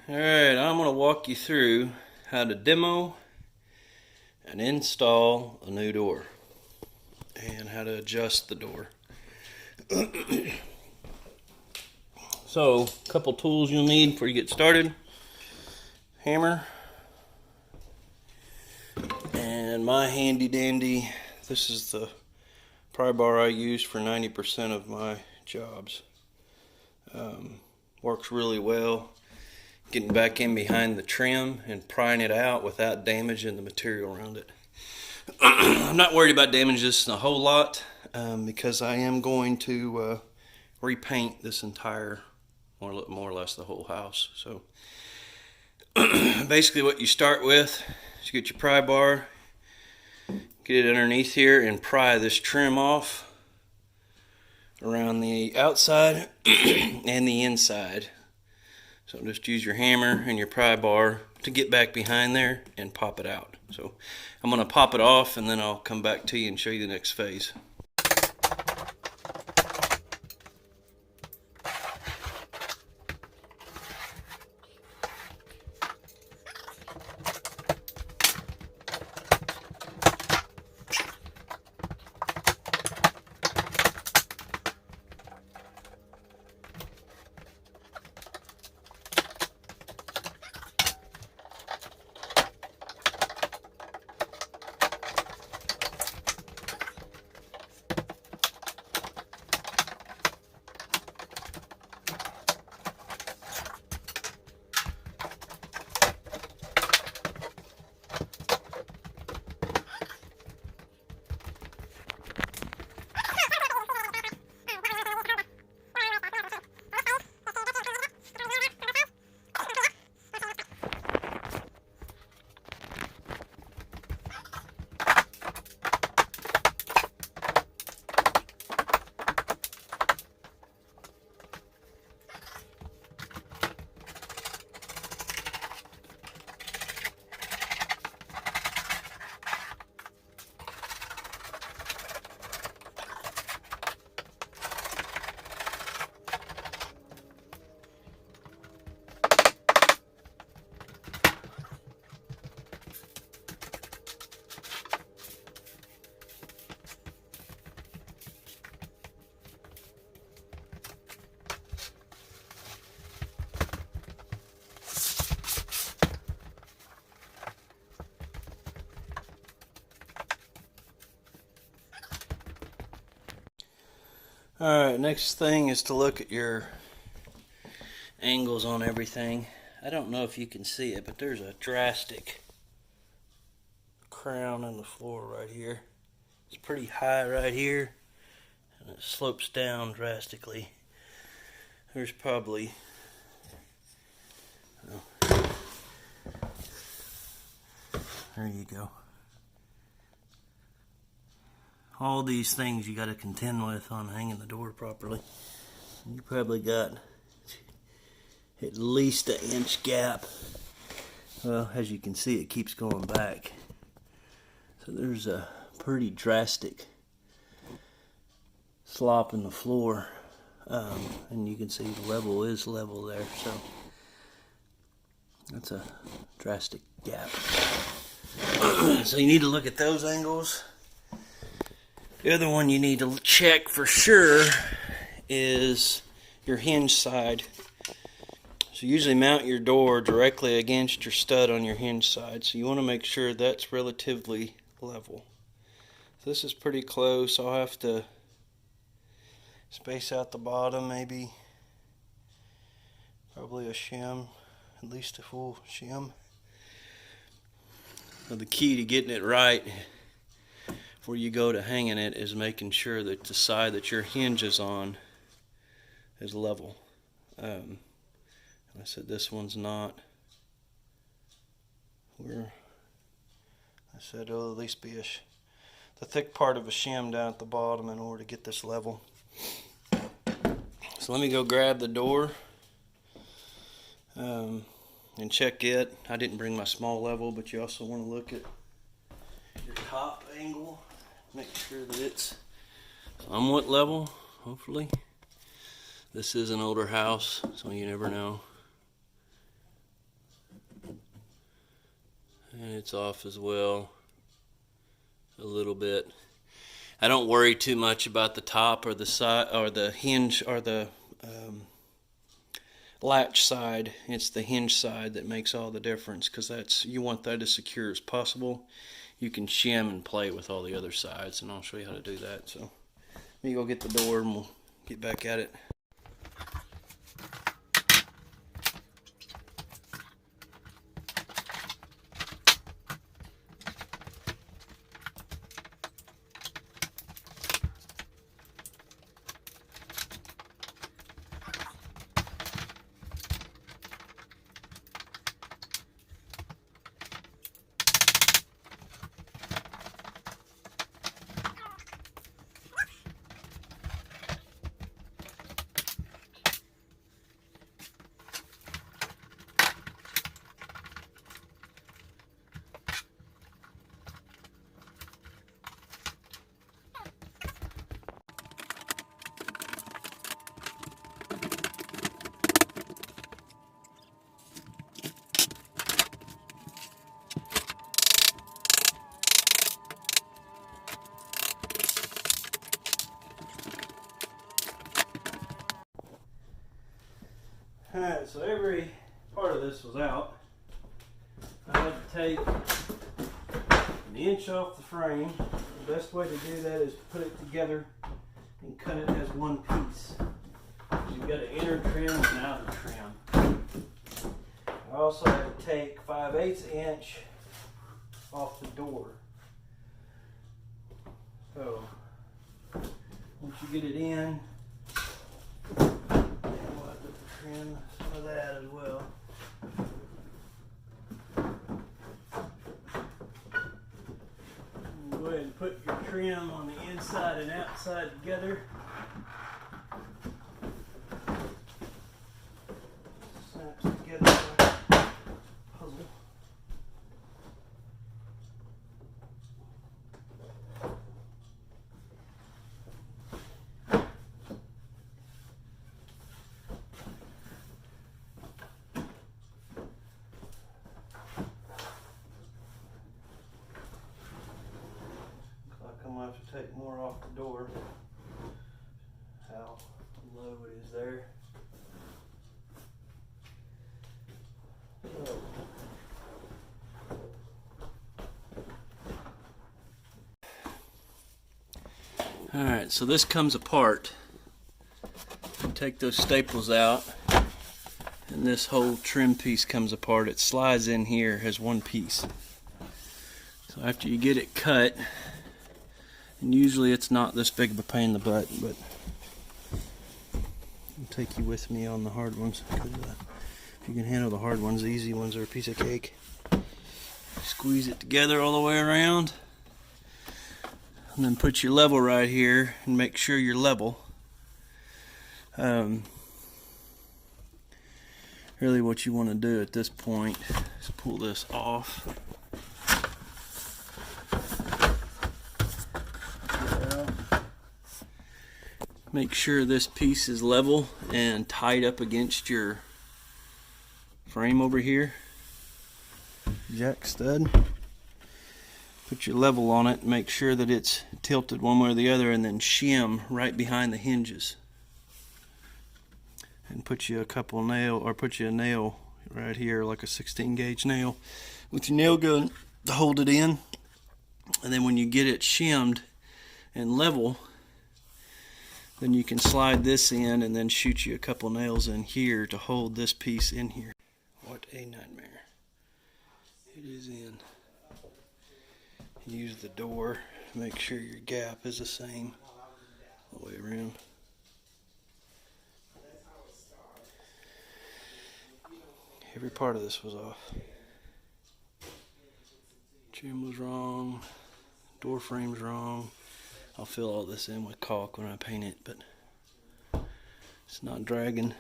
Alright, I'm going to walk you through how to demo and install a new door and how to adjust the door. So, a couple tools you'll need before you get started. Hammer and my handy dandy, this is the pry bar I use for 90% of my jobs. Works really well getting back in behind the trim and prying it out without damaging the material around it. I'm not worried about damaging this a whole lot because I am going to repaint this entire, more or less the whole house. So basically what you start with is you get your pry bar, get it underneath here and pry this trim off around the outside and the inside. So just use your hammer and your pry bar to get back behind there and pop it out. So I'm going to pop it off and then I'll come back to you and show you the next phase. Alright, next thing is to look at your angles on everything. I don't know if you can see it, but there's a drastic crown in the floor right here. It's pretty high right here, and it slopes down drastically. There's probably, there you go. All these things you got to contend with on hanging the door properly. You probably got at least an inch gap. Well, as you can see, it keeps going back. So there's a pretty drastic slop in the floor. And you can see the level is level there. So that's a drastic gap. So you need to look at those angles. The other one you need to check for sure is your hinge side. So usually mount your door directly against your stud on your hinge side. So you want to make sure that's relatively level. So this is pretty close. I'll have to space out the bottom, maybe probably a shim, at least a full shim. So the key to getting it right before you go to hanging it is making sure that the side that your hinge is on is level. I said this one's not. I said it'll at least be the thick part of a shim down at the bottom in order to get this level. So let me go grab the door and check it. I didn't bring my small level, but you also want to look at your top angle. Make sure that it's somewhat level hopefully. This is an older house, so you never know. And it's off as well, a little bit. I don't worry too much about the top or the side or the hinge or the latch side. It's the hinge side that makes all the difference, because you want that as secure as possible. You can shim and play with all the other sides, and I'll show you how to do that. So let me go get the door and we'll get back at it. Alright, so every part of this was out. I had to take an inch off the frame. The best way to do that is to put it together and cut it as one piece. You've got an inner trim and an outer trim. I also had to take 5/8 inch off the door. So once you get it in, trim some of that as well. And go ahead and put your trim on the inside and outside together. Snaps together like a puzzle. I'm going to have to take more off the door. How low it is there. So, alright, so this comes apart. You take those staples out, and this whole trim piece comes apart. It slides in here as one piece. So after you get it cut, and usually it's not this big of a pain in the butt, but I'll take you with me on the hard ones, because if you can handle the hard ones, the easy ones are a piece of cake. Squeeze it together all the way around, and then put your level right here and make sure you're level. Really what you want to do at this point is pull this off. Make sure this piece is level and tied up against your frame over here. Jack stud. Put your level on it, make sure that it's tilted one way or the other, and then shim right behind the hinges. And put you a nail right here, like a 16 gauge nail, with your nail gun to hold it in. And then when you get it shimmed and level, then you can slide this in and then shoot you a couple nails in here to hold this piece in here. What a nightmare. It is in. Use the door. Make sure your gap is the same all the way around. Every part of this was off. Trim was wrong. Door frame's wrong. I'll fill all this in with caulk when I paint it, but it's not dragging.